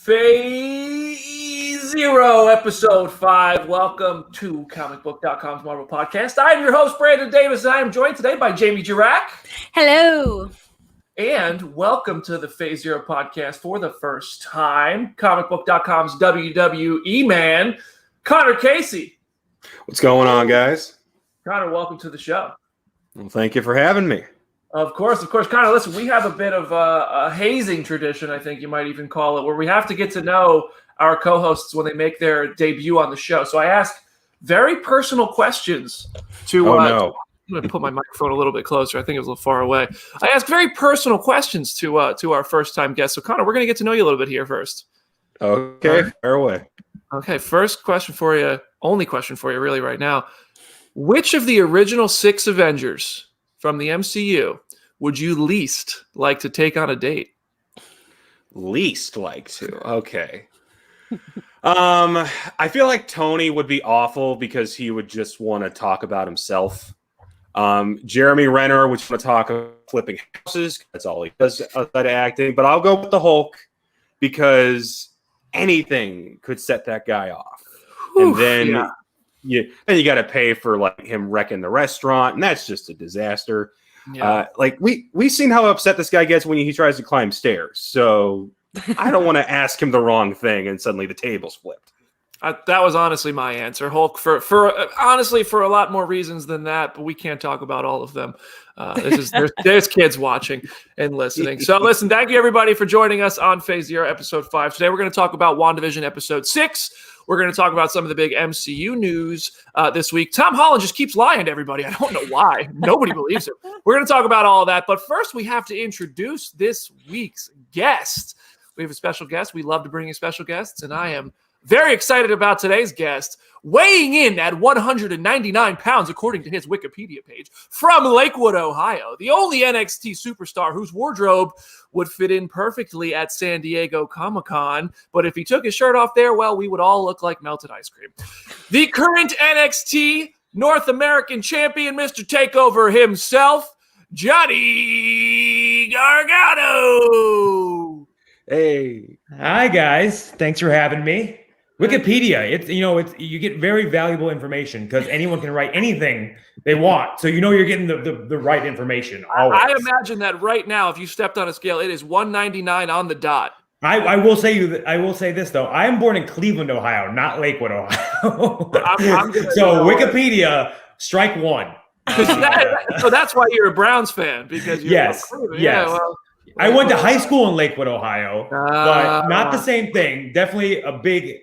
Phase Zero, Episode 5. Welcome to Comicbook.com's Marvel Podcast. I'm your host, Brandon Davis, and I am joined today by Jamie Jirac. Hello. And welcome to the Phase Zero Podcast for the first time, Comicbook.com's WWE man, Connor Casey. What's going on, guys? Connor, welcome to the show. Well, thank you for having me. Of course. Connor, listen, we have a bit of a hazing tradition, I think you might even call it, where we have to get to know our co-hosts when they make their debut on the show. So I ask very personal questions to... no. I'm going to put my microphone a little bit closer. I think it was a little far away. I ask very personal questions to our first-time guest. So, Connor, we're going to get to know you a little bit here first. Okay, fire away. Okay, first question for you, only question for you really right now. Which of the original 6 Avengers from the MCU would you least like to take on a date? Least like to. Okay. I feel like Tony would be awful because he would just want to talk about himself. Jeremy Renner would want to talk about flipping houses. That's all he does outside of acting. But I'll go with the Hulk because anything could set that guy off. And then you got to pay for like him wrecking the restaurant, and that's just a disaster. Yeah. We've seen how upset this guy gets when he tries to climb stairs. So I don't want to ask him the wrong thing and suddenly the table's flipped. That was honestly my answer. Hulk for a lot more reasons than that, but we can't talk about all of them. There's kids watching and listening. So listen, thank you everybody for joining us on Phase Zero, Episode 5. Today we're going to talk about WandaVision Episode 6. We're going to talk about some of the big MCU news this week. Tom Holland just keeps lying to everybody. I don't know why. Nobody believes him. We're going to talk about all of that. But first, we have to introduce this week's guest. We have a special guest. We love to bring you special guests, and I am very excited about today's guest, weighing in at 199 pounds, according to his Wikipedia page, from Lakewood, Ohio, the only NXT superstar whose wardrobe would fit in perfectly at San Diego Comic-Con. But if he took his shirt off there, well, we would all look like melted ice cream. The current NXT North American champion, Mr. Takeover himself, Johnny Gargano. Hey. Hi, guys. Thanks for having me. Wikipedia, you get very valuable information because anyone can write anything they want. So you're getting the right information always. I imagine that right now, if you stepped on a scale, it is 199 on the dot. I will say this though. I am born in Cleveland, Ohio, not Lakewood, Ohio. Wikipedia, strike one. So that's why you're a Browns fan, because you're yes. Yeah, I went to high school in Lakewood, Ohio, but not the same thing. Definitely a big,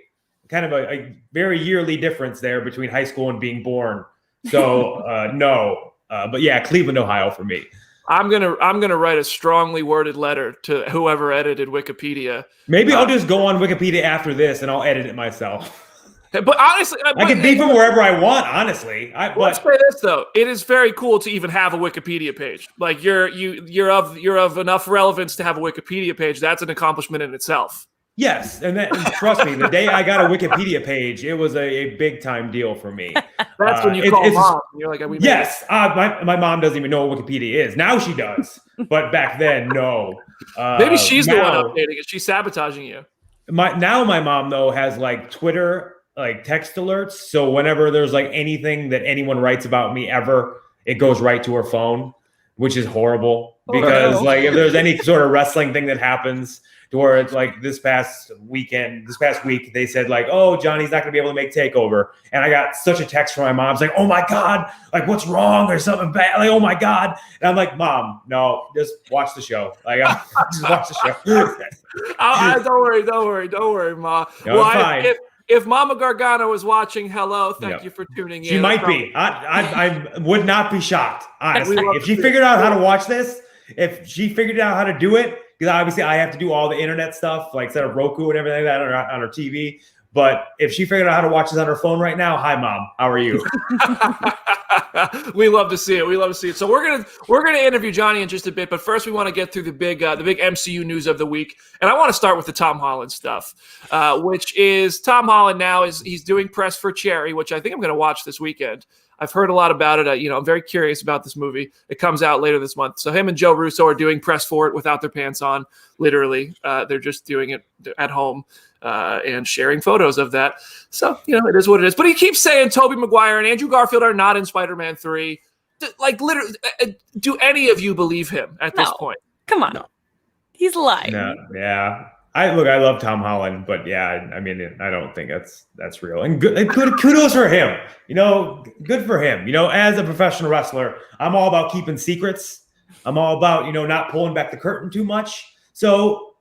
kind of a very yearly difference there between high school and being born. So no, but yeah, Cleveland, Ohio for me. I'm gonna write a strongly worded letter to whoever edited Wikipedia. Maybe I'll just go on Wikipedia after this and I'll edit it myself. But honestly, I can be from wherever I want. Honestly, let's say this though: it is very cool to even have a Wikipedia page. Like you're of enough relevance to have a Wikipedia page. That's an accomplishment in itself. Yes, and trust me, the day I got a Wikipedia page, it was a big time deal for me. That's when you call mom. You're like, yes, my mom doesn't even know what Wikipedia is. Now she does, but back then, no. Maybe she's the one updating it. She's sabotaging you. My mom though has like Twitter, like text alerts. So whenever there's like anything that anyone writes about me ever, it goes right to her phone, which is horrible because like if there's any sort of wrestling thing that happens. Where it's like this past week, they said like, oh, Johnny's not going to be able to make Takeover. And I got such a text from my mom. It's like, oh my God, like what's wrong or something bad? Like, oh my God. And I'm like, Mom, no, just watch the show. Like, just watch the show. Don't worry, Ma. No, well, fine. If Mama Gargano is watching, hello, thank you for tuning in. She might be. I would not be shocked, honestly. If she figured out how to watch this, if she figured out how to do it, because obviously I have to do all the internet stuff, like set up Roku and everything like that on our TV. But if she figured out how to watch this on her phone right now, hi mom, how are you? We love to see it. We love to see it. So we're gonna interview Johnny in just a bit, but first we want to get through the big MCU news of the week, and I want to start with the Tom Holland stuff, which is Tom Holland now he's doing press for Cherry, which I think I'm going to watch this weekend. I've heard a lot about it. I'm very curious about this movie. It comes out later this month. So him and Joe Russo are doing press for it without their pants on, literally. They're just doing it at home and sharing photos of that. So, it is what it is. But he keeps saying Tobey Maguire and Andrew Garfield are not in Spider-Man 3. Literally, do any of you believe him at this point? Come on. No. He's lying. No, yeah. I love Tom Holland, but yeah, I mean, I don't think that's real. And good, kudos for him. Good for him. As a professional wrestler, I'm all about keeping secrets. I'm all about, not pulling back the curtain too much. So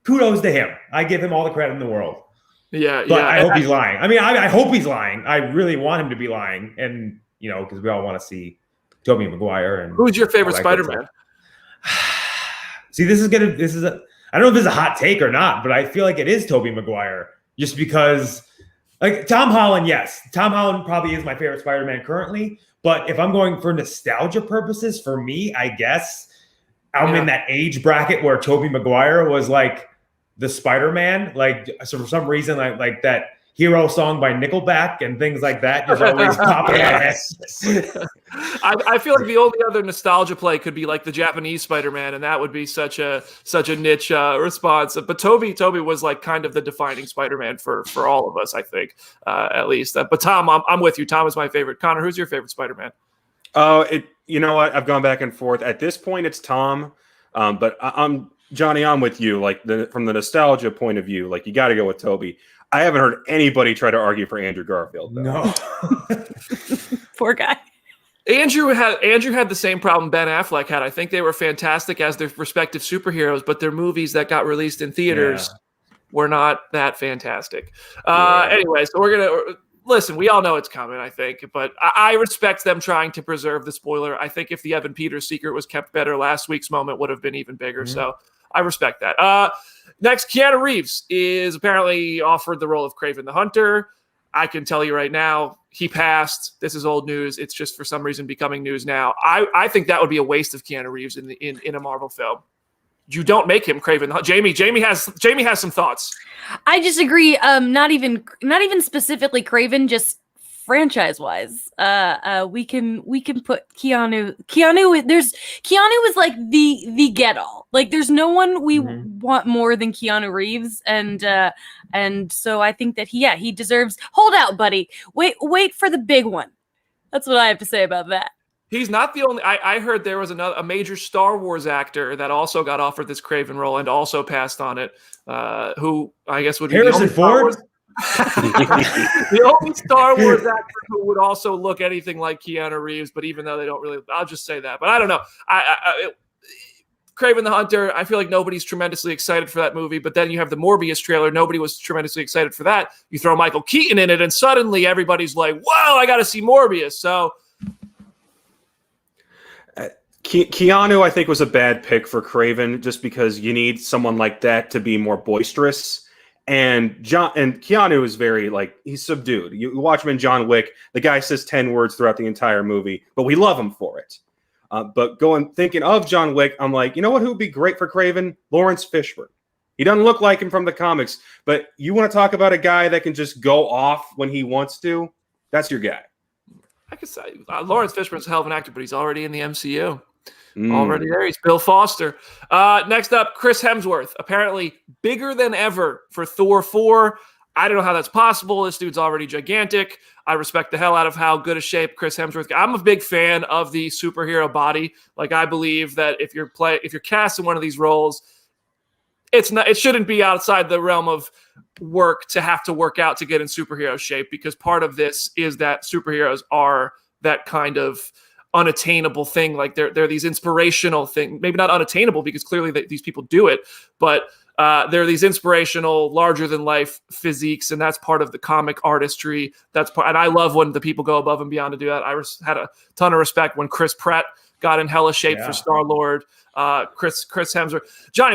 kudos to him. I give him all the credit in the world. Yeah, but I hope he's lying. I mean, I hope he's lying. I really want him to be lying, and because we all want to see Tobey Maguire. And who's your favorite Spider-Man? See, I don't know if this is a hot take or not, but I feel like it is Tobey Maguire, just because, like, Tom Holland, yes. Tom Holland probably is my favorite Spider-Man currently, but if I'm going for nostalgia purposes, for me, I guess I'm in that age bracket where Tobey Maguire was like the Spider-Man, so for some reason, like that Hero song by Nickelback and things like that just always pop in my head. I feel like the only other nostalgia play could be like the Japanese Spider-Man, and that would be such a niche response. But Tobey was like kind of the defining Spider-Man for all of us, I think, at least. But Tom, I'm with you. Tom is my favorite. Connor, who's your favorite Spider-Man? You know what? I've gone back and forth. At this point, it's Tom. But I'm Johnny. I'm with you. Like from the nostalgia point of view, like you got to go with Tobey. I haven't heard anybody try to argue for Andrew Garfield, though. No. Poor guy. Andrew had the same problem Ben Affleck had. I think they were fantastic as their respective superheroes, but their movies that got released in theaters were not that fantastic. Anyway, so we're going to listen. We all know it's coming, I think, but I respect them trying to preserve the spoiler. I think if the Evan Peters secret was kept better, last week's moment would have been even bigger. Mm-hmm. So I respect that. Next, Keanu Reeves is apparently offered the role of Kraven the Hunter. I can tell you right now, he passed. This is old news. It's just for some reason becoming news now. I think that would be a waste of Keanu Reeves in a Marvel film. You don't make him Kraven the Hunter. Jamie has some thoughts. I disagree. Not even specifically Kraven, just franchise-wise, we can put Keanu. Keanu is like the get-all. Like, there's no one we want more than Keanu Reeves, and so I think that he deserves. Hold out, buddy. Wait for the big one. That's what I have to say about that. He's not the only. I heard there was a major Star Wars actor that also got offered this Kraven role and also passed on it. Who I guess would be Harrison Ford. The only Star Wars actor who would also look anything like Keanu Reeves, but even though they don't really, I'll just say that. But I don't know. Kraven the Hunter, I feel like nobody's tremendously excited for that movie, but then you have the Morbius trailer. Nobody was tremendously excited for that. You throw Michael Keaton in it, and suddenly everybody's like, whoa, I got to see Morbius. So Keanu, I think, was a bad pick for Kraven just because you need someone like that to be more boisterous. And Keanu is very, he's subdued. You watch him in John Wick, the guy says 10 words throughout the entire movie, but we love him for it. But thinking of John Wick, I'm like, you know what, who would be great for Kraven? Lawrence Fishburne. He doesn't look like him from the comics, but you want to talk about a guy that can just go off when he wants to? That's your guy. I could say Lawrence Fishburne's a hell of an actor, but he's already in the MCU. Already there. He's Bill Foster. Next up, Chris Hemsworth. Apparently bigger than ever for Thor 4. I don't know how that's possible. This dude's already gigantic. I respect the hell out of how good a shape Chris Hemsworth. I'm a big fan of the superhero body. Like, I believe that if you're cast in one of these roles, it shouldn't be outside the realm of work to have to work out to get in superhero shape, because part of this is that superheroes are that kind of unattainable thing. Like, they're these inspirational things, maybe not unattainable because clearly these people do it, but they're these inspirational, larger than life physiques, and that's part of the comic artistry. And I love when the people go above and beyond to do that. I had a ton of respect when Chris Pratt got in hella shape for Star-Lord. Chris Hemsworth. Johnny,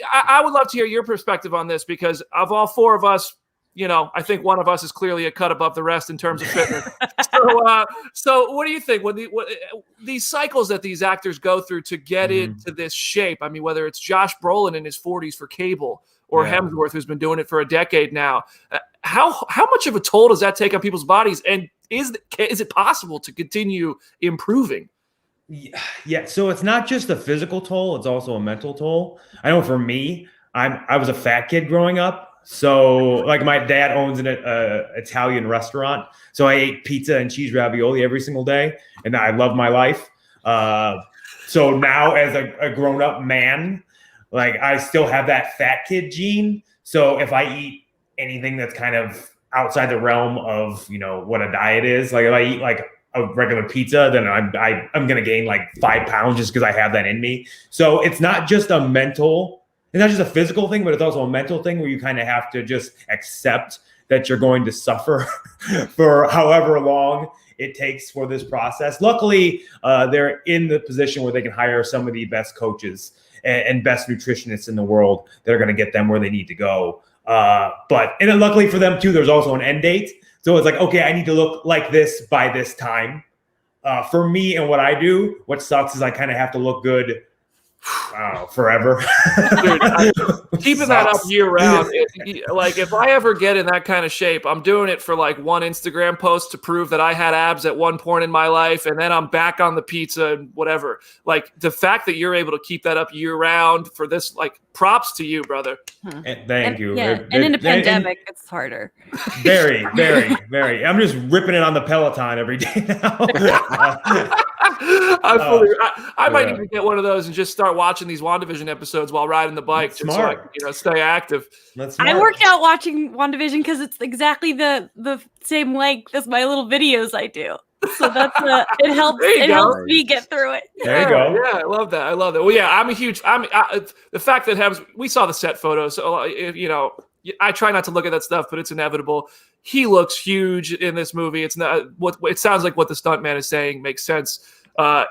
I would love to hear your perspective on this, because of all four of us, I think one of us is clearly a cut above the rest in terms of fitness. So what do you think when these cycles that these actors go through to get into this shape? I mean, whether it's Josh Brolin in his 40s for Cable or Hemsworth, who's been doing it for a decade now, how much of a toll does that take on people's bodies? And is it possible to continue improving? Yeah. So it's not just a physical toll; it's also a mental toll. I know for me, I was a fat kid growing up. So, like, my dad owns an Italian restaurant. So I ate pizza and cheese ravioli every single day, and I love my life. So now, as a grown-up man, like, I still have that fat kid gene. So if I eat anything that's kind of outside the realm of, what a diet is, like if I eat like a regular pizza, then I'm going to gain like 5 pounds just because I have that in me. So it's not just a mental. It's not just a physical thing, but it's also a mental thing where you kind of have to just accept that you're going to suffer for however long it takes for this process. Luckily, they're in the position where they can hire some of the best coaches and best nutritionists in the world that are going to get them where they need to go. And then luckily for them too, there's also an end date. So it's like, okay, I need to look like this by this time. For me and what I do, what sucks is I kind of have to look good forever. Dude, keeping that up year round, like if I ever get in that kind of shape, I'm doing it for like one Instagram post to prove that I had abs at one point in my life, and then I'm back on the pizza and whatever. Like the fact that you're able to keep that up year round for this, like, props to you, brother. Thank you. Yeah, and in a pandemic, it's harder. Very, very, very. I'm just ripping it on the Peloton every day now. I might even get one of those and just start watching these WandaVision episodes while riding the bike. That's just smart. so I can, stay active. That's I smart. worked out watching WandaVision because it's exactly the same length as my little videos I do. So that's it helps. It helps me get through it. There you go. Yeah, I love that. Well, yeah, I'm a huge. The fact that we saw the set photos. So I try not to look at that stuff, but it's inevitable. He looks huge in this movie. It's not what it sounds like. What the stuntman is saying makes sense. And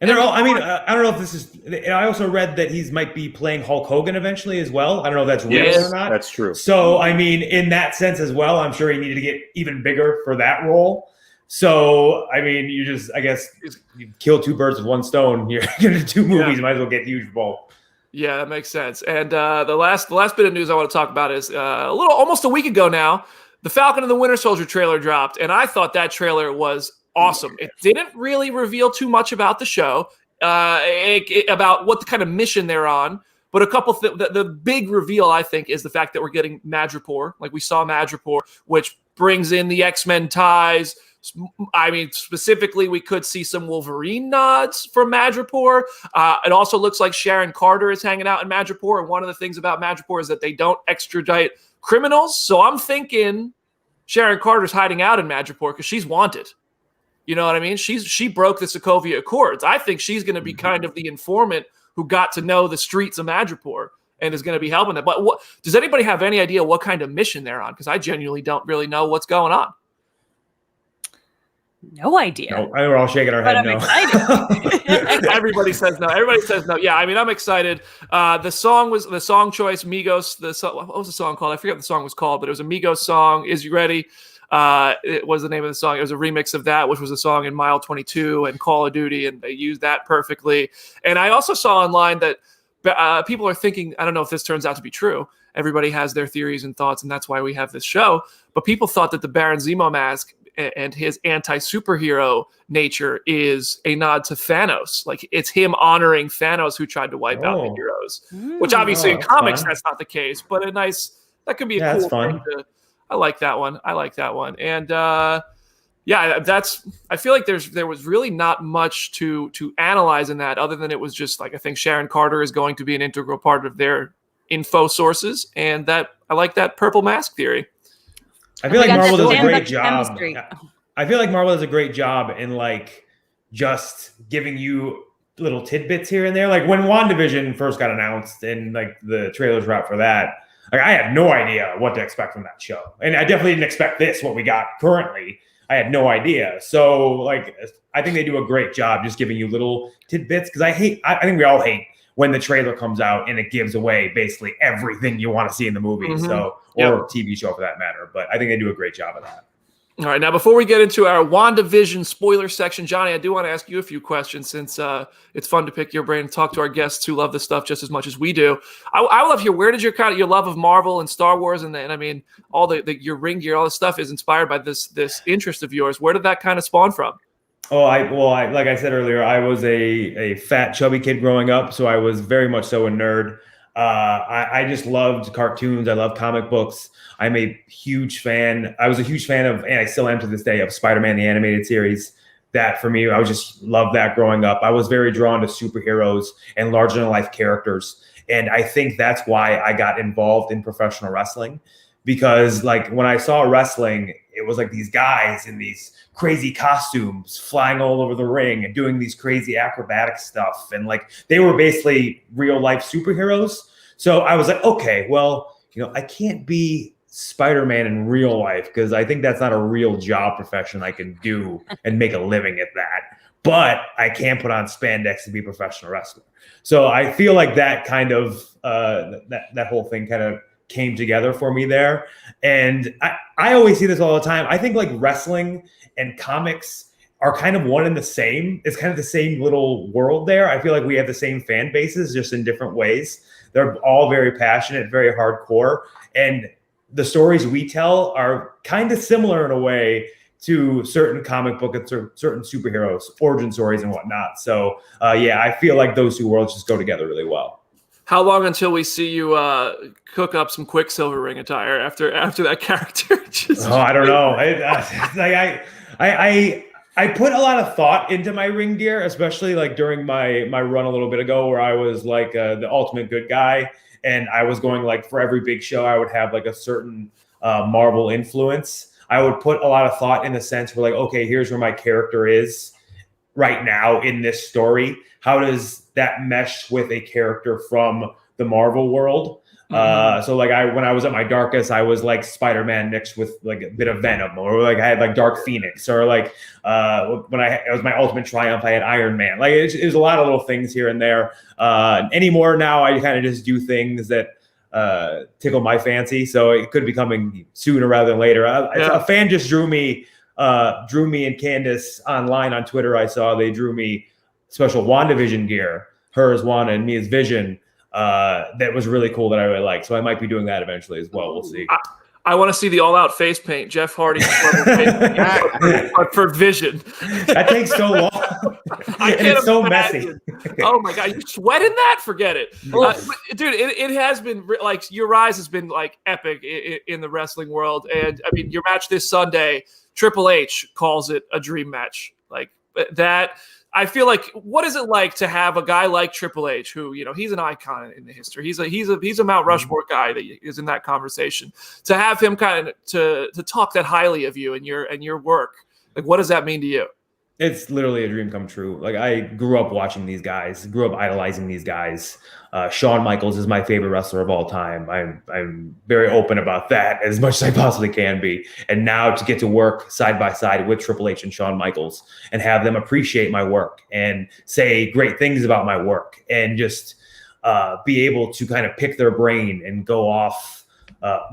they're all. I mean, I don't know if this is. I also read that he might be playing Hulk Hogan eventually as well. I don't know if that's real or not. That's true. So, I mean, in that sense as well, I'm sure he needed to get even bigger for that role. So, I mean, I guess you kill two birds with one stone. You're going to do movies. You might as well get huge both. Yeah, that makes sense. And the last bit of news I want to talk about is almost a week ago now, the Falcon and the Winter Soldier trailer dropped, and I thought that trailer was awesome. It didn't really reveal too much about the show, about what the kind of mission they're on. But a couple the big reveal, I think, is the fact that we're getting Madripoor. Like we saw Madripoor, which brings in the X-Men ties. I mean, specifically, we could see some Wolverine nods from Madripoor. It also looks like Sharon Carter is hanging out in Madripoor. And one of the things about Madripoor is that they don't extradite criminals. So I'm thinking Sharon Carter's hiding out in Madripoor because she's wanted. You know what I mean? She broke the Sokovia Accords. I think she's going to be kind of the informant who got to know the streets of Madripoor and is going to be helping them. But does anybody have any idea what kind of mission they're on? Because I genuinely don't really know what's going on. No idea. No, we're all shaking our head. I'm excited. Everybody says no. Everybody says no. Yeah, I mean, I'm excited. The song choice, Migos. What was the song called? I forget what the song was called, but it was a Migos song. Is You Ready? It was the name of the song. It was a remix of that, which was a song in Mile 22 and Call of Duty, and they used that perfectly. And I also saw online that people are thinking, I don't know if this turns out to be true. Everybody has their theories and thoughts, and that's why we have this show. But people thought that the Baron Zemo mask and his anti-superhero nature is a nod to Thanos. Like it's him honoring Thanos who tried to wipe out the heroes, which obviously in comics, that's not the case, but that could be a cool thing to, I like that one. And I feel like there was really not much to analyze in that other than it was just like, I think Sharon Carter is going to be an integral part of their info sources. And that I like that purple mask theory. I feel like Marvel does a great job. I feel like Marvel does a great job in like just giving you little tidbits here and there. Like when WandaVision first got announced and like the trailers were out for that, like I had no idea what to expect from that show. And I definitely didn't expect what we got currently. I had no idea. So like, I think they do a great job just giving you little tidbits. Cause I think we all hate when the trailer comes out and it gives away basically everything you want to see in the movie. So, or TV show for that matter. But I think they do a great job of that. All right, now before we get into our WandaVision spoiler section, Johnny, I do want to ask you a few questions since it's fun to pick your brain and talk to our guests who love this stuff just as much as we do. I would love to hear, where did your love of Marvel and Star Wars and I mean all your ring gear, all this stuff is inspired by this interest of yours. Where did that kind of spawn from? Oh, I like I said earlier, I was a fat, chubby kid growing up, so I was very much so a nerd. I just loved cartoons. I love comic books. I'm a huge fan. I was a huge fan of, and I still am to this day, of Spider-Man, the animated series. That for me, I just loved that growing up. I was very drawn to superheroes and larger than life characters. And I think that's why I got involved in professional wrestling, because like when I saw wrestling, it was like these guys in these crazy costumes flying all over the ring and doing these crazy acrobatic stuff. And like, they were basically real life superheroes. So I was like, okay, well, I can't be Spider-Man in real life because I think that's not a real job profession I can do and make a living at that. But I can put on spandex and be a professional wrestler. So I feel like that kind of that whole thing kind of came together for me there. And I always see this all the time. I think like wrestling and comics are kind of one and the same. It's kind of the same little world there. I feel like we have the same fan bases, just in different ways. They're all very passionate, very hardcore. And the stories we tell are kind of similar in a way to certain comic book and certain superheroes, origin stories and whatnot. So I feel like those two worlds just go together really well. How long until we see you cook up some Quicksilver ring attire after that character? I don't know. I put a lot of thought into my ring gear, especially like during my run a little bit ago, where I was like the ultimate good guy. And I was going like for every big show, I would have like a certain Marvel influence. I would put a lot of thought in the sense where like, okay, here's where my character is right now in this story. How does that mesh with a character from the Marvel world? So like when I was at my darkest, I was like Spider-Man mixed with like a bit of Venom, or like I had like Dark Phoenix, or like when it was my Ultimate Triumph, I had Iron Man. Like it was a lot of little things here and there. Anymore now, I kind of just do things that tickle my fancy. So it could be coming sooner rather than later. A fan just drew me and Candace online on Twitter. I saw they drew me special WandaVision gear. Her as Wanda and me as Vision. That was really cool that I really like. So I might be doing that eventually as well. We'll see. I want to see the all-out face paint, Jeff Hardy, but for Vision. That takes so long. And it's so messy. Oh my God, you sweating that? Forget it, dude. It has been like your rise has been like epic in the wrestling world, and I mean your match this Sunday, Triple H calls it a dream match, like that. I feel like, what is it like to have a guy like Triple H, who, he's an icon in the history. He's a Mount Rushmore guy that is in that conversation. To have him kind of to talk that highly of you and your work, like, what does that mean to you? It's literally a dream come true. Like I grew up watching these guys, grew up idolizing these guys. Shawn Michaels is my favorite wrestler of all time. I'm very open about that as much as I possibly can be. And now to get to work side by side with Triple H and Shawn Michaels and have them appreciate my work and say great things about my work and just be able to kind of pick their brain and go off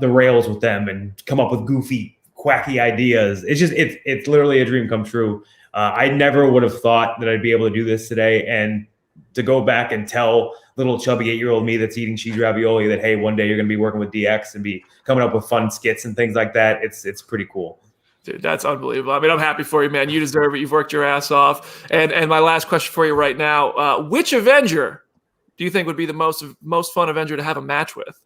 the rails with them and come up with goofy, quacky ideas. It's literally a dream come true. I never would have thought that I'd be able to do this today, and to go back and tell little chubby 8-year-old me that's eating cheese ravioli that, hey, one day you're going to be working with DX and be coming up with fun skits and things like that. It's pretty cool. Dude, that's unbelievable. I mean, I'm happy for you, man. You deserve it. You've worked your ass off. And my last question for you right now, which Avenger do you think would be the most fun Avenger to have a match with?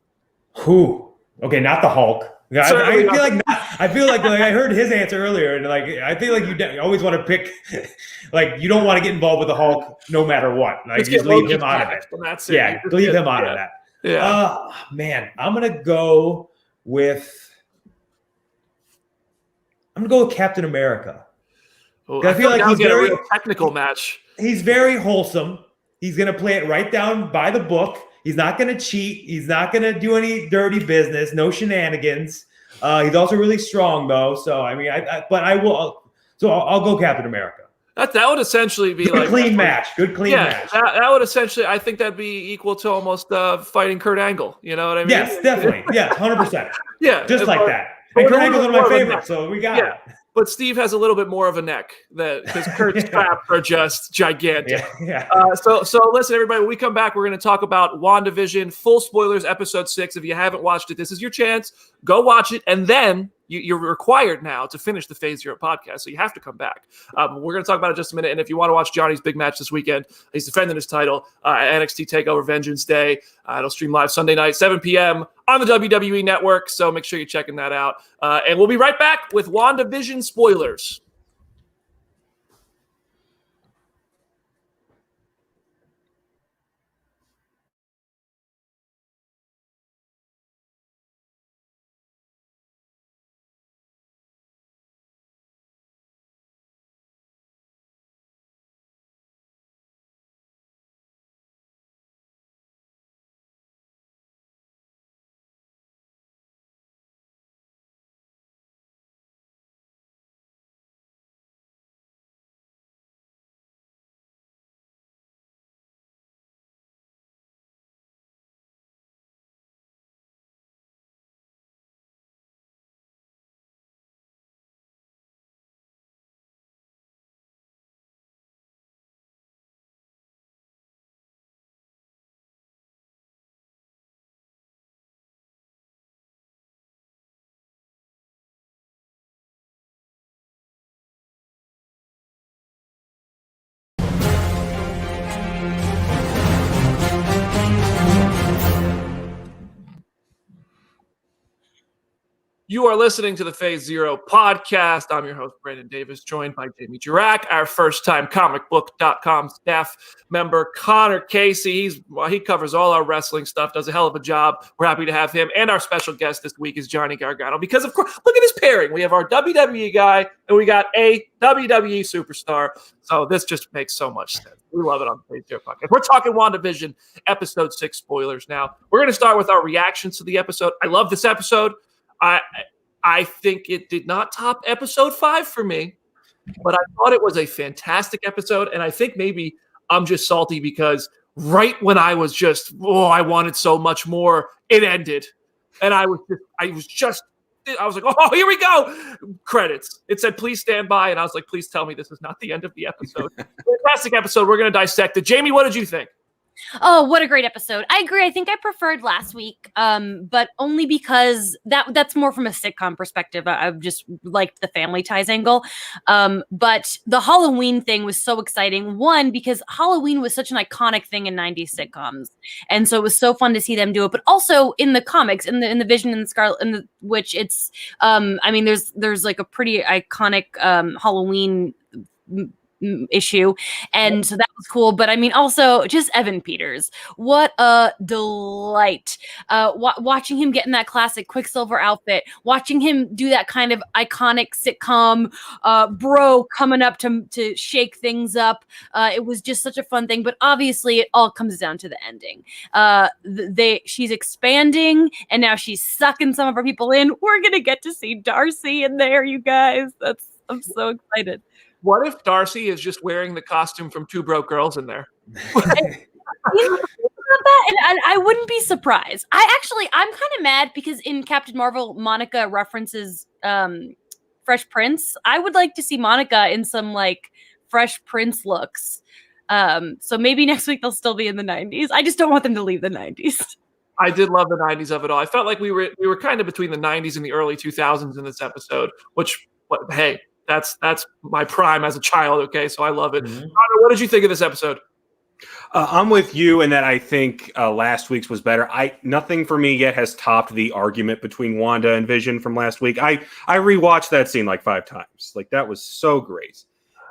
Who? Okay, not the Hulk. I feel like I heard his answer earlier, and like I feel like you always want to pick, like you don't want to get involved with the Hulk no matter what. Like just leave him out of it. Yeah, leave him out of that. Yeah. Man, I'm gonna go with Captain America. Oh, I feel like he's a real technical match. He's very wholesome. He's gonna play it right down by the book. He's not going to cheat. He's not going to do any dirty business. No shenanigans. He's also really strong, though. So I mean, I'll go Captain America. That would essentially be Good like clean match. Good clean match. That would essentially, I think that'd be equal to almost fighting Kurt Angle. You know what I mean? Yes, definitely. Yes, 100%. Yeah, just like that. but And Kurt a Angle's little one of my more of a favorites, so we got it. But Steve has a little bit more of a neck because Kurt's traps are just gigantic. Yeah. So listen, everybody, when we come back, we're going to talk about WandaVision, full spoilers, episode 6. If you haven't watched it, this is your chance. Go watch it, and then you're required now to finish the Phase Zero podcast, so you have to come back. We're going to talk about it in just a minute, and if you want to watch Johnny's big match this weekend, he's defending his title at NXT TakeOver Vengeance Day. It'll stream live Sunday night, 7 p.m. on the WWE Network, so make sure you're checking that out. And we'll be right back with WandaVision spoilers. You are listening to the Phase Zero podcast. I'm your host, Brandon Davis, joined by Jamie Jirac, our first-time Comicbook.com staff member, Connor Casey. He covers all our wrestling stuff, does a hell of a job. We're happy to have him. And our special guest this week is Johnny Gargano because, of course, look at this pairing. We have our WWE guy, and we got a WWE superstar. So this just makes so much sense. We love it on the Phase Zero podcast. We're talking WandaVision, episode 6 spoilers now. We're going to start with our reactions to the episode. I love this episode. I think it did not top episode 5 for me, but I thought it was a fantastic episode. And I think maybe I'm just salty because right when I was just, I wanted so much more, it ended. And I was like, oh, here we go. Credits. It said, please stand by. And I was like, please tell me this is not the end of the episode. Fantastic episode. We're going to dissect it. Jamie, what did you think? Oh, what a great episode. I agree. I think I preferred last week, but only because that's more from a sitcom perspective. I just liked the family ties angle. But the Halloween thing was so exciting. One, because Halloween was such an iconic thing in 90s sitcoms. And so it was so fun to see them do it. But also in the comics, in the Vision and the Scarlet, which it's, there's like a pretty iconic Halloween issue, and so that was cool. But I mean, also just Evan Peters, what a delight. Watching him get in that classic Quicksilver outfit, watching him do that kind of iconic sitcom bro coming up to shake things up, it was just such a fun thing. But obviously it all comes down to the ending. She's expanding, and now she's sucking some of her people in. We're gonna get to see Darcy in there, you guys. I'm so excited. What if Darcy is just wearing the costume from Two Broke Girls in there? And I wouldn't be surprised. I'm kind of mad because in Captain Marvel, Monica references Fresh Prince. I would like to see Monica in some like Fresh Prince looks. So maybe next week they'll still be in the 90s. I just don't want them to leave the 90s. I did love the 90s of it all. I felt like we were kind of between the 90s and the early 2000s in this episode, hey, that's my prime as a child. Okay, so I love it. Mm-hmm. Connor, what did you think of this episode? I'm with you in that I think last week's was better. Nothing for me yet has topped the argument between Wanda and Vision from last week. I rewatched that scene like 5 times. Like, that was so great.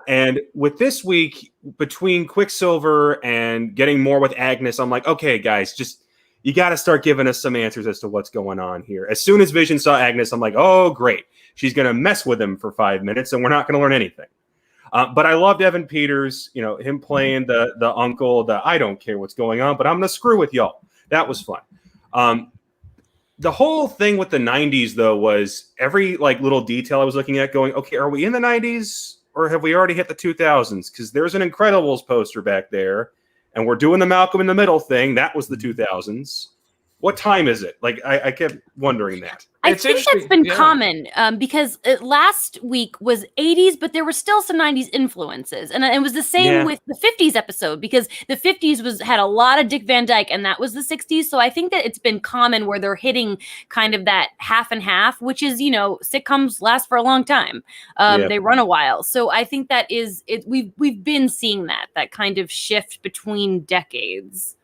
And with this week, between Quicksilver and getting more with Agnes, I'm like, okay, guys, you got to start giving us some answers as to what's going on here. As soon as Vision saw Agnes, I'm like, oh, great. She's going to mess with him for 5 minutes, and we're not going to learn anything. But I loved Evan Peters, him playing the uncle, I don't care what's going on, but I'm going to screw with y'all. That was fun. The whole thing with the 90s, though, was every little detail I was looking at going, okay, are we in the 90s or have we already hit the 2000s? Because there's an Incredibles poster back there, and we're doing the Malcolm in the Middle thing. That was the 2000s. What time is it? Like, I kept wondering that. I think that's been common because last week was 80s, but there were still some 90s influences. And it was the same with the 50s episode because the 50s had a lot of Dick Van Dyke and that was the 60s. So I think that it's been common where they're hitting kind of that half and half, which is, sitcoms last for a long time. They run a while. So I think that is it. We've been seeing that kind of shift between decades.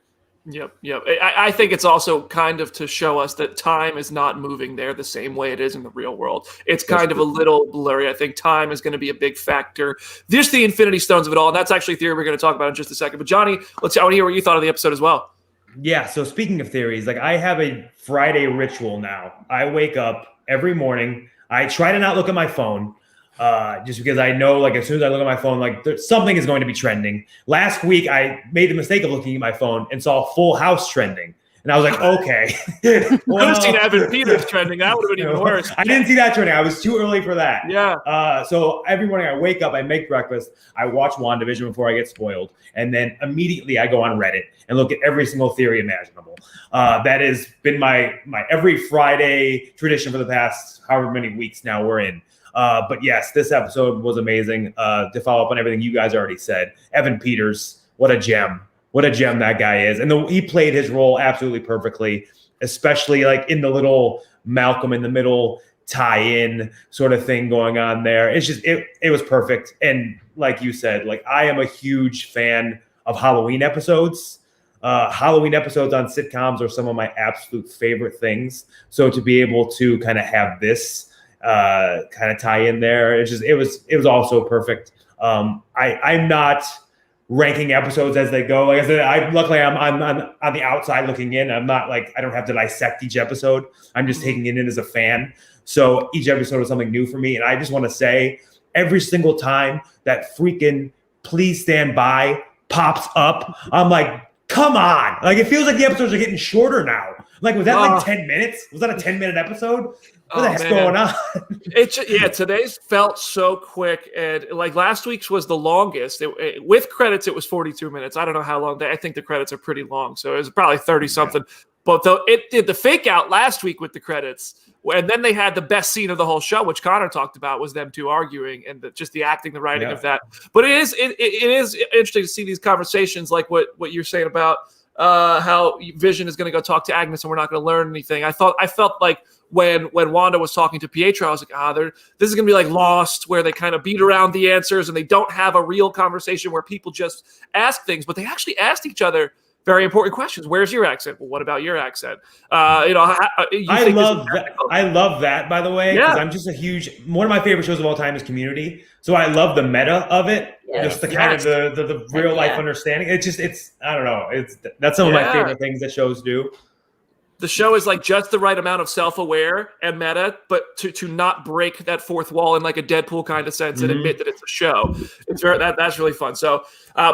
Yep. I think it's also kind of to show us that time is not moving there the same way it is in the real world. It's kind of a little blurry. I think time is going to be a big factor. There's the Infinity Stones of it all, and that's actually a theory we're going to talk about in just a second. But Johnny, I want to hear what you thought of the episode as well. Yeah, so speaking of theories, like I have a Friday ritual now. I wake up every morning. I try to not look at my phone. Just because I know, like, as soon as I look at my phone, like, something is going to be trending. Last week, I made the mistake of looking at my phone and saw Full House trending. And I was like, okay. Well, I could have seen Evan Peters trending. That would have been even worse. I didn't see that trending. I was too early for that. Yeah. So every morning I wake up, I make breakfast, I watch WandaVision before I get spoiled. And then immediately I go on Reddit and look at every single theory imaginable. That has been my every Friday tradition for the past however many weeks now we're in. But yes, this episode was amazing. To follow up on everything you guys already said, Evan Peters, what a gem. What a gem that guy is. And he played his role absolutely perfectly, especially like in the little Malcolm in the Middle tie-in sort of thing going on there. It's just, it was perfect. And like you said, like I am a huge fan of Halloween episodes. Halloween episodes on sitcoms are some of my absolute favorite things. So to be able to kind of have this kind of tie in there, it was also perfect. I'm not ranking episodes as they go. Like I said, luckily I'm on the outside looking in. I'm not like, I don't have to dissect each episode. I'm just taking it in as a fan. So each episode is something new for me. And I just want to say every single time that freaking Please Stand By pops up, I'm like, come on. Like, it feels like the episodes are getting shorter now. Like, was that like 10 minutes? Was that a 10-minute episode? What the heck's going on? Today's felt so quick, and like last week's was the longest. With credits, it was 42 minutes. I don't know how long. I think the credits are pretty long, so it was probably 30 something. But it did the fake out last week with the credits, and then they had the best scene of the whole show, which Connor talked about, was them two arguing and just the acting, the writing of that. But it is interesting to see these conversations, like what you're saying about how Vision is going to go talk to Agnes and we're not going to learn anything. I felt like when Wanda was talking to Pietro, I was like, this is going to be like Lost, where they kind of beat around the answers and they don't have a real conversation where people just ask things, but they actually asked each other very important questions. Where's your accent? Well, what about your accent? I love that, by the way, because I'm just one of my favorite shows of all time is Community. So I love the meta of it. Just the kind of the real life understanding. I don't know. That's some of my favorite things that shows do. The show is like just the right amount of self-aware and meta, but to not break that fourth wall in like a Deadpool kind of sense and admit that it's a show. That's really fun. So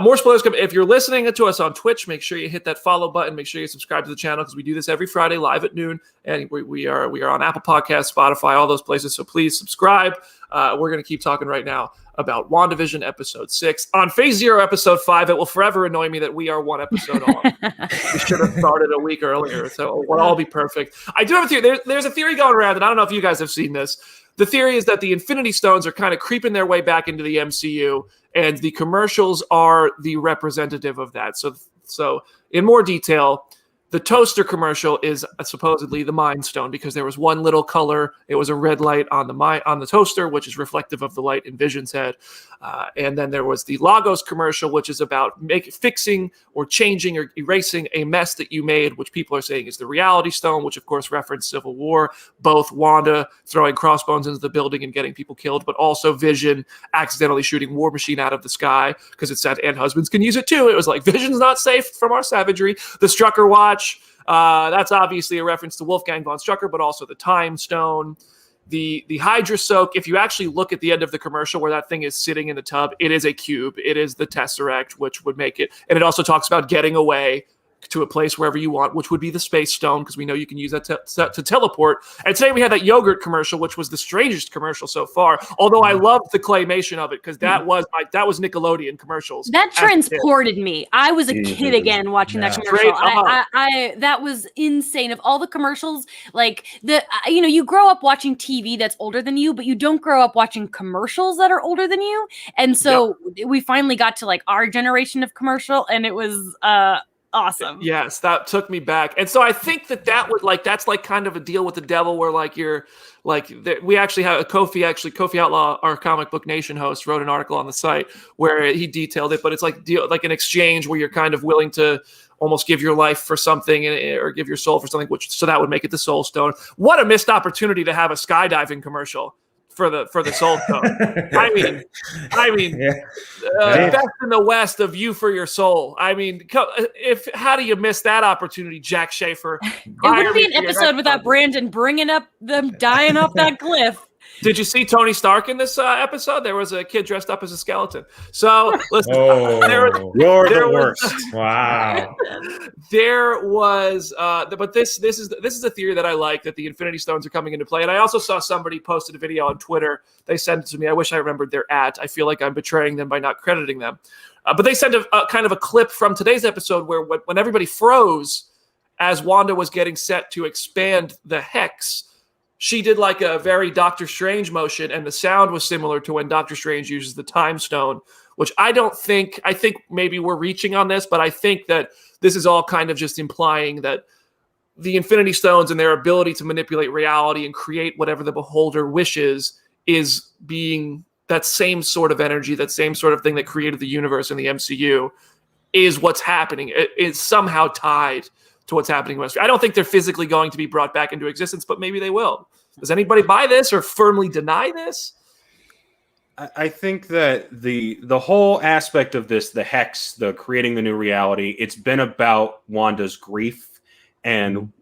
more spoilers come. If you're listening to us on Twitch, make sure you hit that follow button. Make sure you subscribe to the channel because we do this every Friday live at noon, and we are on Apple Podcasts, Spotify, all those places. So please subscribe. We're going to keep talking right now about WandaVision episode 6. On Phase 0 episode 5, it will forever annoy me that we are one episode on. We should have started a week earlier, so we'll all be perfect. I do have a theory. There's a theory going around, and I don't know if you guys have seen this. The theory is that the Infinity Stones are kind of creeping their way back into the MCU, and the commercials are the representative of that. So in more detail, the toaster commercial is supposedly the Mind Stone because there was one little color. It was a red light on the toaster, which is reflective of the light in Vision's head. And then there was the Lagos commercial, which is about fixing or changing or erasing a mess that you made, which people are saying is the Reality Stone, which of course referenced Civil War, both Wanda throwing crossbones into the building and getting people killed, but also Vision accidentally shooting War Machine out of the sky because it said, and husbands can use it too. It was like, Vision's not safe from our savagery. The Strucker Watch, that's obviously a reference to Wolfgang von Strucker, but also the Time Stone. The Hydra Soak, if you actually look at the end of the commercial where that thing is sitting in the tub, it is a cube. It is the Tesseract, which would make it. And it also talks about getting away. to a place wherever you want, which would be the space stone, because we know you can use that to teleport. And today we had that yogurt commercial, which was the strangest commercial so far. Although I loved the claymation of it, because that was Nickelodeon commercials. That transported me. I was a kid again watching that commercial. That was insane. Of all the commercials, like you grow up watching TV that's older than you, but you don't grow up watching commercials that are older than you. And so we finally got to like our generation of commercial, and it was awesome. Yes, that took me back. And so I think that's like kind of a deal with the devil, where like you're like, we actually have Kofi Outlaw, our Comic Book Nation host, wrote an article on the site where he detailed it, but it's like an exchange where you're kind of willing to almost give your life for something, or give your soul for something, so that would make it the Soul Stone. What a missed opportunity to have a skydiving commercial for the Soul Stone. I mean, best in the West of You for Your Soul. I mean, how do you miss that opportunity, Jack Schaefer? It wouldn't be an episode without Brandon bringing up them dying off that cliff. Did you see Tony Stark in this episode? There was a kid dressed up as a skeleton. So listen, you're the worst. Wow. There was, but this is a theory that I like, that the Infinity Stones are coming into play. And I also saw somebody posted a video on Twitter. They sent it to me. I wish I remembered their @. I feel like I'm betraying them by not crediting them. But they sent a kind of a clip from today's episode where when everybody froze as Wanda was getting set to expand the hex, she did like a very Doctor Strange motion, and the sound was similar to when Doctor Strange uses the Time Stone, which I think maybe we're reaching on this, but I think that this is all kind of just implying that the Infinity Stones and their ability to manipulate reality and create whatever the beholder wishes is being that same sort of energy, that same sort of thing that created the universe in the MCU is what's happening. It is somehow tied to what's happening in Westfield. I don't think they're physically going to be brought back into existence, but maybe they will. Does anybody buy this or firmly deny this? I think that the whole aspect of this, the hex, the creating the new reality, it's been about Wanda's grief, and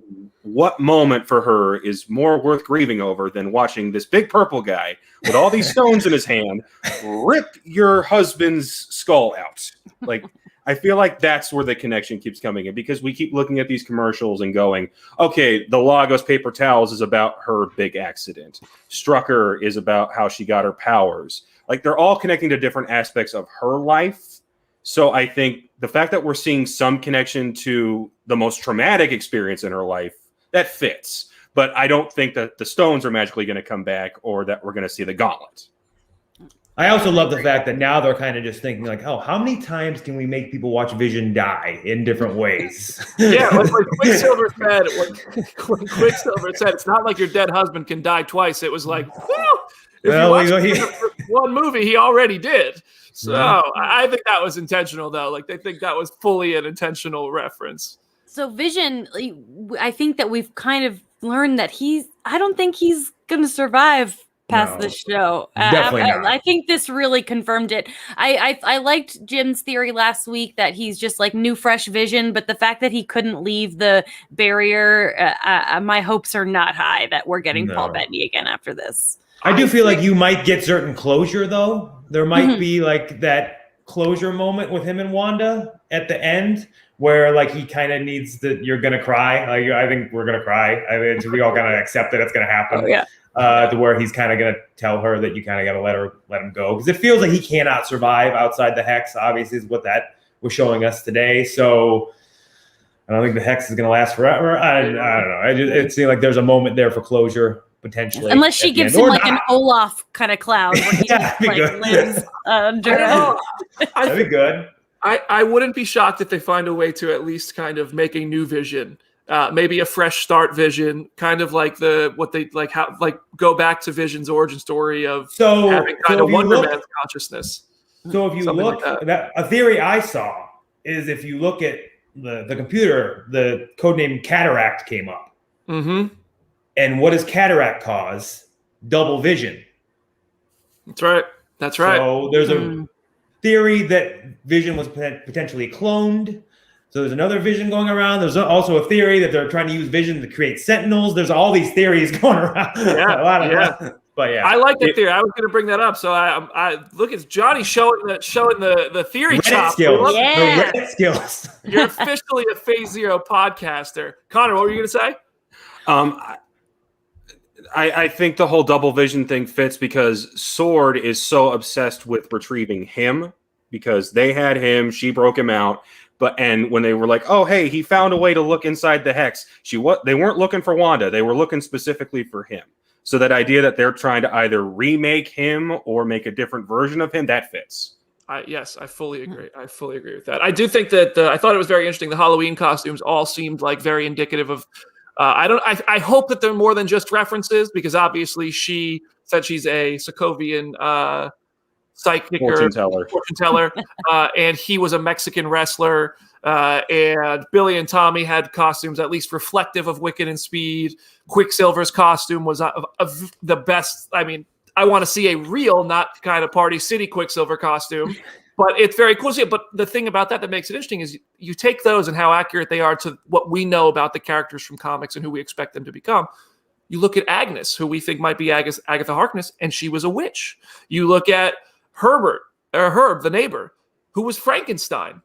what moment for her is more worth grieving over than watching this big purple guy with all these stones in his hand rip your husband's skull out. Like, I feel like that's where the connection keeps coming in, because we keep looking at these commercials and going, okay, the Lagos paper towels is about her big accident. Strucker is about how she got her powers. Like, they're all connecting to different aspects of her life. So I think the fact that we're seeing some connection to the most traumatic experience in her life, that fits. But I don't think that the stones are magically going to come back, or that we're going to see the gauntlet. I also love the fact that now they're kind of just thinking like, oh, how many times can we make people watch Vision die in different ways? Yeah, like Quicksilver said, when Quicksilver said, it's not like your dead husband can die twice. It was like, whew, if you watch one movie, he already did. So I think that was intentional, though. Like, they think that was fully an intentional reference. So Vision, I think that we've kind of learned that I don't think he's going to survive past this show. Definitely not. I think this really confirmed it. I liked Jim's theory last week that he's just like new, fresh Vision, but the fact that he couldn't leave the barrier, my hopes are not high that we're getting Paul Bettany again after this. I do feel like you might get certain closure, though. There might be like that closure moment with him and Wanda at the end, where like he kind of needs you're gonna cry. Like, I think we're gonna cry. I mean, we all kind of accept that it's gonna happen. Oh, yeah. To where he's kind of going to tell her that you kind of got to let him go, because it feels like he cannot survive outside the hex. Obviously, is what that was showing us today. So I don't think the hex is going to last forever. I don't know. It seemed like there's a moment there for closure potentially, unless she gives him like an Olaf kind of cloud where he lives under. That'd be good. I wouldn't be shocked if they find a way to at least kind of make a new Vision. Maybe a fresh start Vision, kind of like go back to Vision's origin story of having kind of Wonder Man's consciousness. So if you look, a theory I saw is if you look at the computer, the codename Cataract came up. Mm-hmm. And what does Cataract cause? Double vision. That's right. So there's a theory that Vision was potentially cloned. So there's another Vision going around. There's also a theory that they're trying to use Vision to create Sentinels. There's all these theories going around. Yeah, But yeah, I like that theory. I was going to bring that up. So I look at Johnny showing the theory Reddit chop. skills. Yeah. The Reddit skills. You're officially a Phase Zero podcaster. Connor, what were you going to say? I think the whole double vision thing fits because Sword is so obsessed with retrieving him because they had him, she broke him out. And when they were like, oh, hey, he found a way to look inside the hex, they weren't looking for Wanda. They were looking specifically for him. So that idea that they're trying to either remake him or make a different version of him, that fits. Yes, I fully agree. I fully agree with that. I do think that I thought it was very interesting. The Halloween costumes all seemed like very indicative of. I hope that they're more than just references because obviously she said she's a Sokovian psychic Fortune teller, and he was a Mexican wrestler. And Billy and Tommy had costumes at least reflective of Wiccan and Speed. Quicksilver's costume was of the best. I mean, I want to see a real, not kind of Party City Quicksilver costume. But it's very cool to see it. But the thing about that makes it interesting is you take those and how accurate they are to what we know about the characters from comics and who we expect them to become. You look at Agnes, who we think might be Agatha Harkness, and she was a witch. You look at Herb, the neighbor, who was Frankenstein.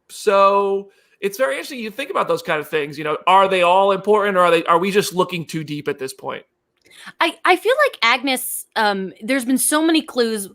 So it's very interesting. You think about those kind of things. Are they all important, or are we just looking too deep at this point? I feel like Agnes. There's been so many clues.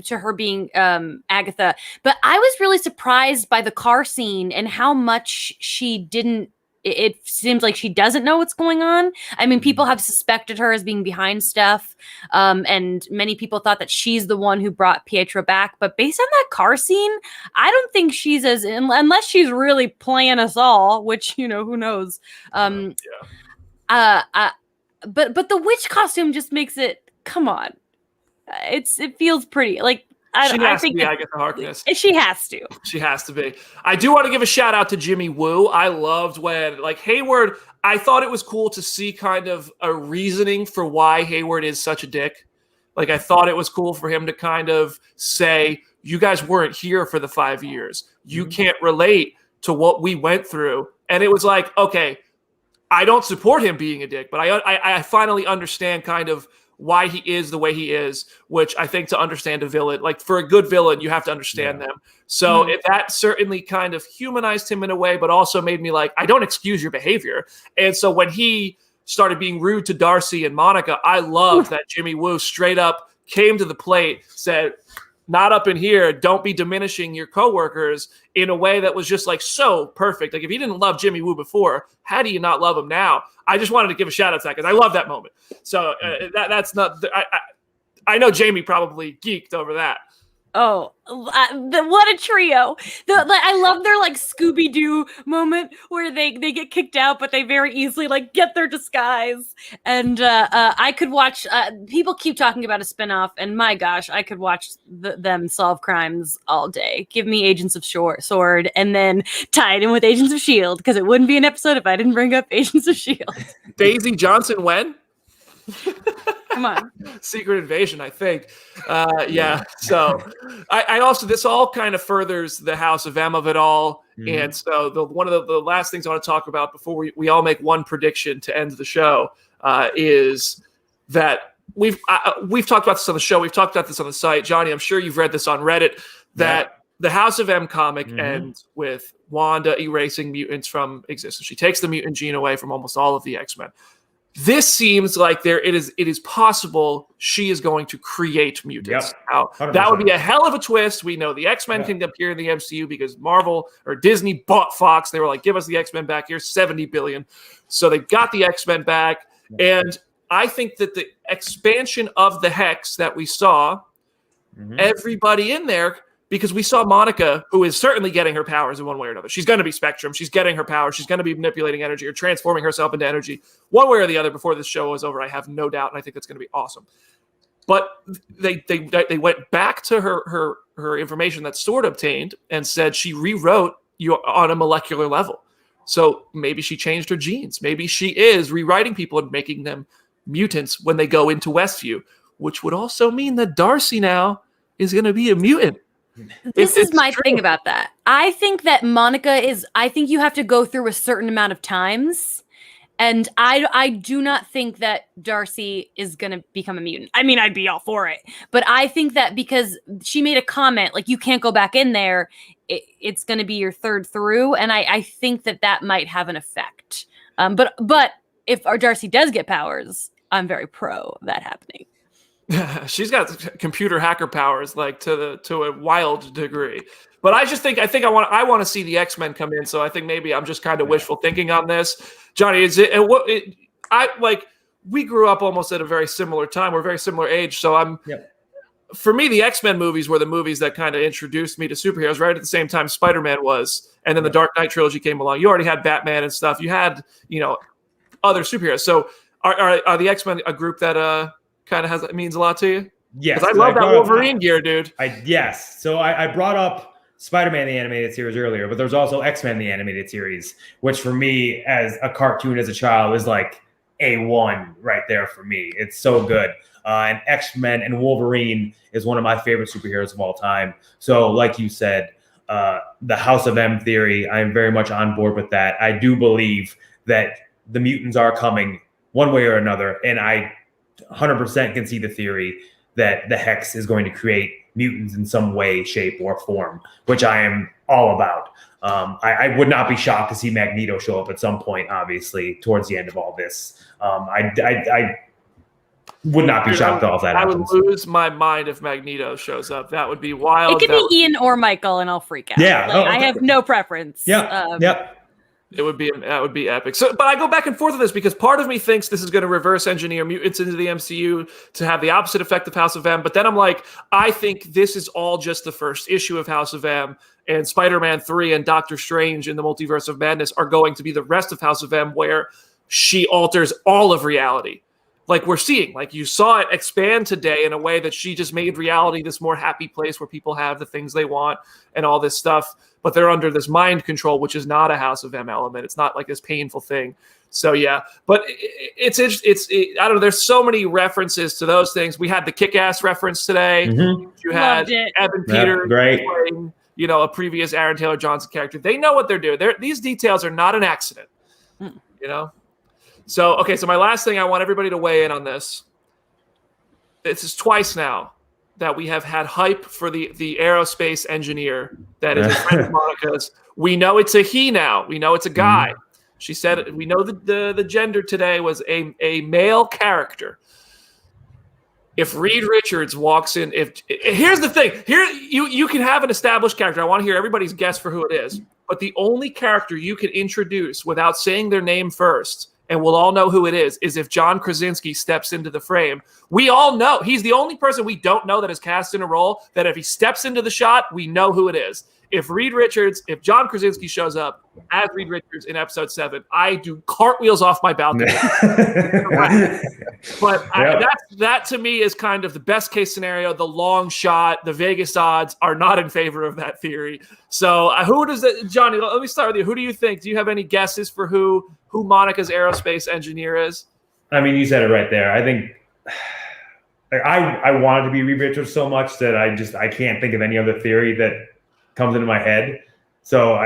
To her being Agatha, but I was really surprised by the car scene and how much she didn't. It seems like she doesn't know what's going on. I mean, people have suspected her as being behind stuff, and many people thought that she's the one who brought Pietro back. But based on that car scene, I don't think she's unless she's really playing us all, which who knows. But the witch costume just makes it. Come on. It feels pretty like I think Agatha Harkness. She has to. She has to be. I do want to give a shout out to Jimmy Woo. I loved when Hayward. I thought it was cool to see kind of a reasoning for why Hayward is such a dick. I thought it was cool for him to kind of say, "You guys weren't here for the 5 years. You can't relate to what we went through." And it was like, okay, I don't support him being a dick, but I finally understand kind of why he is the way he is, which I think to understand a villain, for a good villain, you have to understand them. So that certainly kind of humanized him in a way, but also made me I don't excuse your behavior. And so when he started being rude to Darcy and Monica, I loved that Jimmy Woo straight up came to the plate, said, not up in here, don't be diminishing your coworkers in a way that was just so perfect. If you didn't love Jimmy Woo before, how do you not love him now? I just wanted to give a shout out to that because I love that moment. So that's not, I know Jamie probably geeked over that. Oh, what a trio. I love their Scooby-Doo moment where they get kicked out, but they very easily get their disguise. And I could watch, people keep talking about a spinoff, and my gosh, I could watch them solve crimes all day. Give me Agents of Sword and then tie it in with Agents of S.H.I.E.L.D. because it wouldn't be an episode if I didn't bring up Agents of S.H.I.E.L.D. Daisy Johnson when? Come on. Secret Invasion, I think. Yeah. So I also, this all kind of furthers the House of M of it all. And so one of the last things I want to talk about before we all make one prediction to end the show is that we've talked about this on the show. We've talked about this on the site. Johnny, I'm sure you've read this on Reddit, that the House of M comic ends with Wanda erasing mutants from existence. She takes the mutant gene away from almost all of the X-Men. This seems like it is possible she is going to create mutants. Now, that would be a hell of a twist. We know the X-Men can appear in the MCU because Marvel or Disney bought Fox. They were like, give us the X-Men back. Here's $70 billion. So they got the X-Men back. And I think that the expansion of the Hex that we saw, everybody in there, because we saw Monica, who is certainly getting her powers in one way or another. She's going to be Spectrum. She's getting her powers. She's going to be manipulating energy or transforming herself into energy one way or the other before this show is over. I have no doubt, and I think that's going to be awesome. But they went back to her information that Sword obtained and said she rewrote you on a molecular level. So maybe she changed her genes. Maybe she is rewriting people and making them mutants when they go into Westview, which would also mean that Darcy now is going to be a mutant. This is my thing about that. I think that Monica I think you have to go through a certain amount of times And I do not think that Darcy is going to become a mutant. I mean, I'd be all for it. But I think that because she made a comment, like, you can't go back in there, it's going to be your third through. And I think that might have an effect. But if our Darcy does get powers, I'm very pro that happening. She's got computer hacker powers, like to a wild degree. But I want to see the X-Men come in. So I think maybe I'm just kind of wishful thinking on this. Johnny, we grew up almost at a very similar time. We're very similar age. So for me, the X-Men movies were the movies that kind of introduced me to superheroes right at the same time Spider-Man was. And then the Dark Knight trilogy came along. You already had Batman and stuff. You had, other superheroes. So are the X-Men a group that kind of means a lot to you? Yes. I love that Wolverine gear, dude. Yes. So I brought up Spider-Man the animated series earlier, but there's also X-Men the animated series, which for me as a cartoon as a child is like A1 right there for me. It's so good. And X-Men and Wolverine is one of my favorite superheroes of all time. So like you said, the House of M theory, I'm very much on board with that. I do believe that the mutants are coming one way or another, and I 100% can see the theory that the Hex is going to create mutants in some way, shape, or form, which I am all about. I would not be shocked to see Magneto show up at some point, obviously, towards the end of all this. I would not be shocked at all if that happens. I would lose my mind if Magneto shows up. That would be wild. It could be Ian or Michael, and I'll freak out. Yeah. I have no preference. Yeah. That would be epic. So, but I go back and forth with this because part of me thinks this is going to reverse engineer mutants into the MCU to have the opposite effect of House of M. But then I'm like, I think this is all just the first issue of House of M, and Spider-Man 3 and Doctor Strange in the Multiverse of Madness are going to be the rest of House of M, where she alters all of reality. Like we're seeing, like you saw it expand today in a way that she just made reality this more happy place where people have the things they want and all this stuff, but they're under this mind control, which is not a House of M element. It's not like this painful thing. So yeah, but it's I don't know. There's so many references to those things. We had the Kick-Ass reference today. Mm-hmm. You had Evan Peters playing, a previous Aaron Taylor Johnson character. They know what they're doing. These details are not an accident. So, okay, so my last thing, I want everybody to weigh in on this. This is twice now that we have had hype for the aerospace engineer that is a friend of Monica's. We know it's a he now. We know it's a guy. She said we know the gender today was a male character. If Reed Richards walks in, here's the thing. Here you can have an established character. I want to hear everybody's guess for who it is. But the only character you can introduce without saying their name first, and we'll all know who it is if John Krasinski steps into the frame. We all know. He's the only person we don't know that is cast in a role that if he steps into the shot, we know who it is. If John Krasinski shows up as Reed Richards in episode 7, I do cartwheels off my balcony. But that to me is kind of the best case scenario. The long shot, the Vegas odds are not in favor of that theory. So who does that, Johnny? Let me start with you. Who do you think? Do you have any guesses for who Monica's aerospace engineer is? I mean, you said it right there. I think I wanted to be Reed Richards so much that I can't think of any other theory that comes into my head. So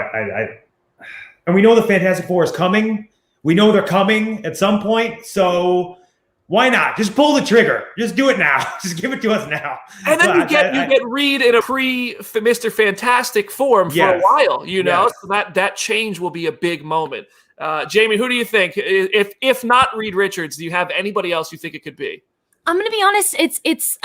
and we know the Fantastic Four is coming. We know they're coming at some point. So why not? Just pull the trigger. Just do it now. Just give it to us now. And then you get Reed in a pre-Mr. Fantastic form for a while, So that change will be a big moment. Jamie, who do you think? If not Reed Richards, do you have anybody else you think it could be? I'm going to be honest. It's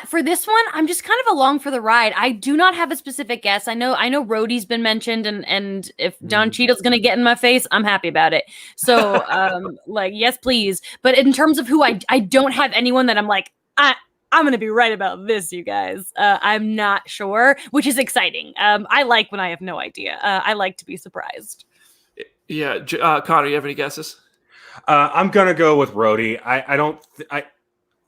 for this one, I'm just kind of along for the ride. I do not have a specific guess. I know Rhodey's been mentioned, and if Don Cheadle's going to get in my face, I'm happy about it. So, yes, please. But in terms of who I don't have anyone that I'm like, I'm going to be right about this, you guys. I'm not sure, which is exciting. I like when I have no idea. I like to be surprised. Yeah. Connor, you have any guesses? I'm going to go with Rhodey.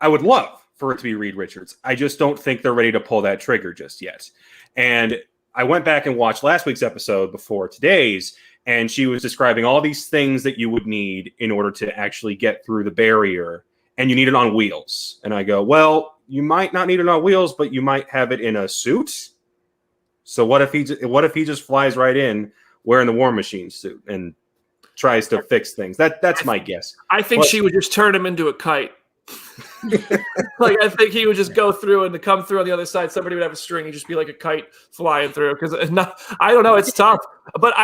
I would love for it to be Reed Richards. I just don't think they're ready to pull that trigger just yet. And I went back and watched last week's episode before today's, and she was describing all these things that you would need in order to actually get through the barrier, and you need it on wheels. And I go, well, you might not need it on wheels, but you might have it in a suit. So what if he just flies right in wearing the War Machine suit and tries to fix things. That's my guess. I think she would just turn him into a kite. Like I think he would just go through and to come through on the other side. Somebody would have a string. He'd just be like a kite flying through. Because I don't know. It's tough. But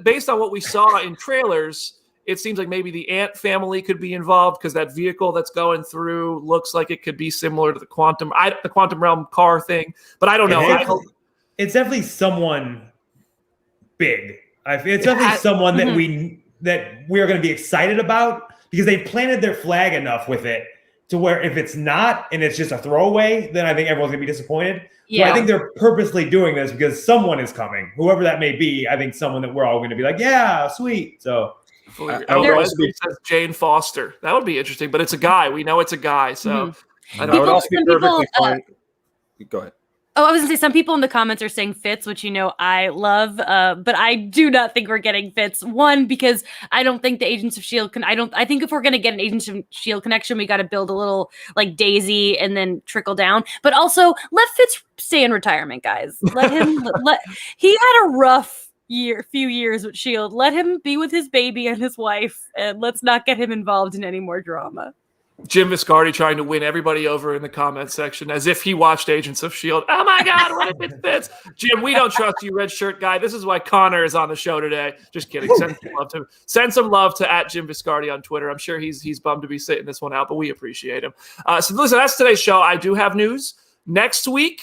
based on what we saw in trailers, it seems like maybe the ant family could be involved because that vehicle that's going through looks like it could be similar to the quantum realm car thing. But I don't know. It's definitely someone big. It's definitely someone that we are going to be excited about because they planted their flag enough with it to where if it's not and it's just a throwaway, then I think everyone's going to be disappointed. Yeah. So I think they're purposely doing this because someone is coming, whoever that may be. I think someone that we're all going to be like, yeah, sweet. So says Jane Foster. That would be interesting, but it's a guy. We know it's a guy. So I would also be perfectly fine. Go ahead. Oh, I was gonna say some people in the comments are saying Fitz, which I love, but I do not think we're getting Fitz. One, because I don't think the Agents of S.H.I.E.L.D. I think if we're gonna get an Agents of S.H.I.E.L.D. connection, we got to build a little like Daisy and then trickle down. But also let Fitz stay in retirement, guys. Let him. He had a rough few years with S.H.I.E.L.D. Let him be with his baby and his wife, and let's not get him involved in any more drama. Jim Viscardi trying to win everybody over in the comments section as if he watched Agents of S.H.I.E.L.D. Oh my God, what if it fits? Jim, we don't trust you, red shirt guy. This is why Connor is on the show today. Just kidding. Send some love to at Jim Viscardi on Twitter. I'm sure he's bummed to be sitting this one out, but we appreciate him. So listen, that's today's show. I do have news. Next week,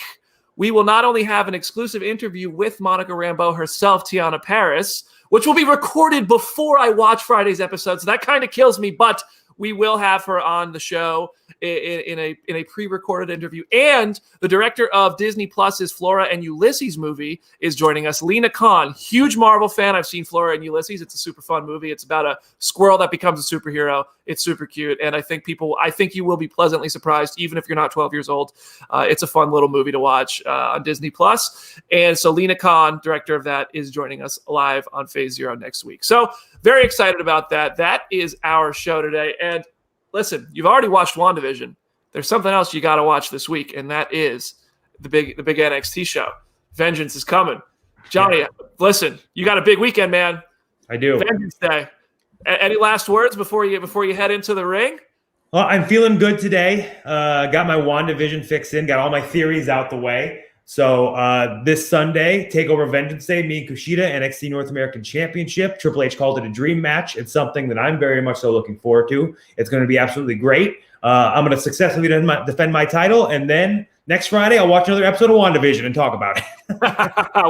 we will not only have an exclusive interview with Monica Rambeau herself, Tiana Paris, which will be recorded before I watch Friday's episode. So that kind of kills me, but we will have her on the show in a pre-recorded interview. And the director of Disney Plus's Flora and Ulysses movie is joining us, Lena Khan. Huge Marvel fan. I've seen Flora and Ulysses. It's a super fun movie. It's about a squirrel that becomes a superhero. It's super cute. And I think you will be pleasantly surprised, even if you're not 12 years old. It's a fun little movie to watch on Disney Plus. And so Lena Khan, director of that, is joining us live on Phase Zero next week. So very excited about that. That is our show today. And listen, you've already watched WandaVision. There's something else you got to watch this week, and that is the big NXT show. Vengeance is coming. Johnny, listen, you got a big weekend, man. I do. Vengeance Day. Any last words before you head into the ring? Well, I'm feeling good today. Got my WandaVision fix in. Got all my theories out the way. So this Sunday, TakeOver Vengeance Day, me and Kushida, NXT North American Championship. Triple H called it a dream match. It's something that I'm very much so looking forward to. It's going to be absolutely great. I'm going to successfully defend my title. And then next Friday, I'll watch another episode of WandaVision and talk about it.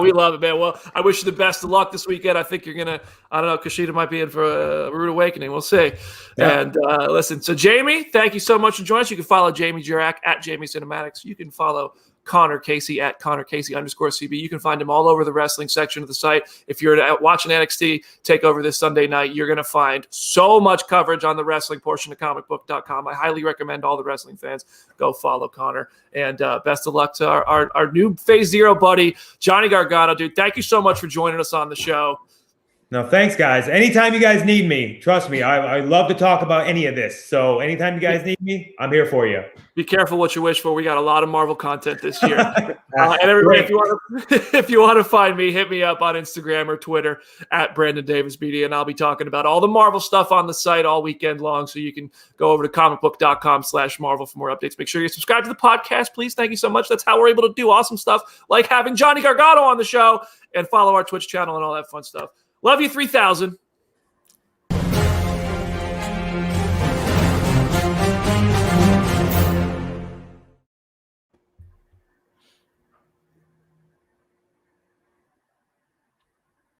We love it, man. Well, I wish you the best of luck this weekend. I think you're going to, I don't know, Kushida might be in for a rude awakening. We'll see. Yeah. And listen, so Jamie, thank you so much for joining us. You can follow Jamie Jurak at Jamie Cinematics. You can follow Connor Casey at Connor Casey _CB. You can find him all over the wrestling section of the site. If you're watching NXT TakeOver this Sunday night, you're going to find so much coverage on the wrestling portion of Comicbook.com. I highly recommend all the wrestling fans go follow Connor. And best of luck to our new Phase Zero buddy, Johnny Gargano. Dude, thank you so much for joining us on the show. No, thanks, guys. Anytime you guys need me, trust me, I love to talk about any of this. So anytime you guys need me, I'm here for you. Be careful what you wish for. We got a lot of Marvel content this year. And everybody, if you want to find me, hit me up on Instagram or Twitter at Brandon Davis Media, and I'll be talking about all the Marvel stuff on the site all weekend long. So you can go over to comicbook.com/Marvel for more updates. Make sure you subscribe to the podcast, please. Thank you so much. That's how we're able to do awesome stuff like having Johnny Gargano on the show, and follow our Twitch channel and all that fun stuff. Love you 3000.